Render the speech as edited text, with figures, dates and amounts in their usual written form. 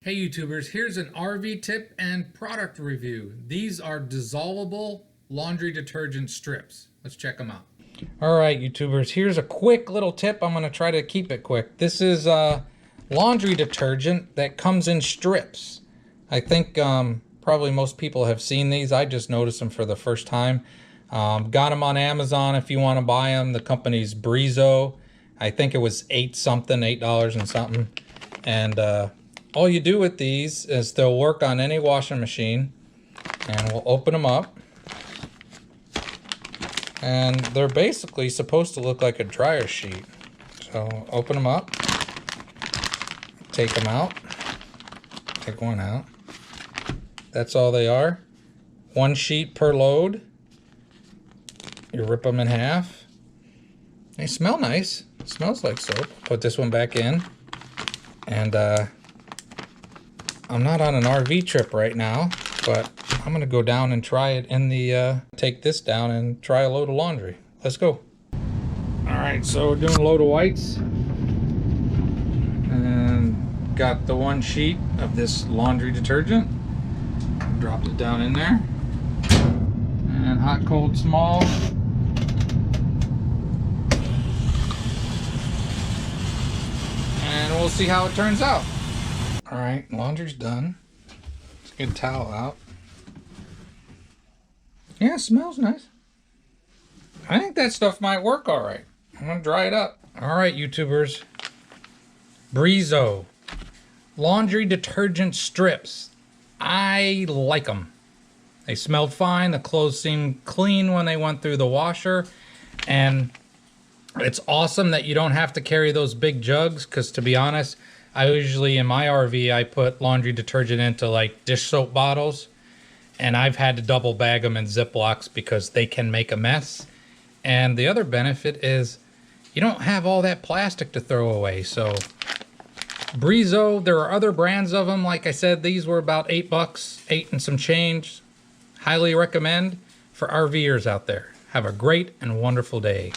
Hey YouTubers, here's an RV tip and product review. These are dissolvable laundry detergent strips. Let's check them out. All right YouTubers, here's a quick little tip. I'm gonna try to keep it quick. This is laundry detergent that comes in strips. I think probably most people have seen these. I just noticed them for the first time. Got them on Amazon if you want to buy them. The company's Brizo. I think it was $8 and something. And all you do with these is they'll work on any washing machine, and we'll open them up, and they're basically supposed to look like a dryer sheet. So open them up, take them out, take one out. That's all they are. One sheet per load. You rip them in half. They smell nice. It smells like soap. Put this one back in, and I'm not on an RV trip right now, but I'm gonna go down and try it in the, take this down and try a load of laundry. Let's go. All right, so we're doing a load of whites. And got the one sheet of this laundry detergent. Dropped it down in there. And hot, cold, small. And we'll see how it turns out. All right, laundry's done. Let's get a towel out. Yeah, it smells nice. I think that stuff might work all right. I'm gonna dry it up. All right, YouTubers. Brizo laundry detergent strips. I like them. They smelled fine. The clothes seemed clean when they went through the washer. And it's awesome that you don't have to carry those big jugs, because to be honest, I usually, in my RV, I put laundry detergent into like dish soap bottles, and I've had to double bag them in Ziplocs because they can make a mess. And the other benefit is you don't have all that plastic to throw away. So Brizo, there are other brands of them. Like I said, these were about $8, 8 and some change. Highly recommend for RVers out there. Have a great and wonderful day.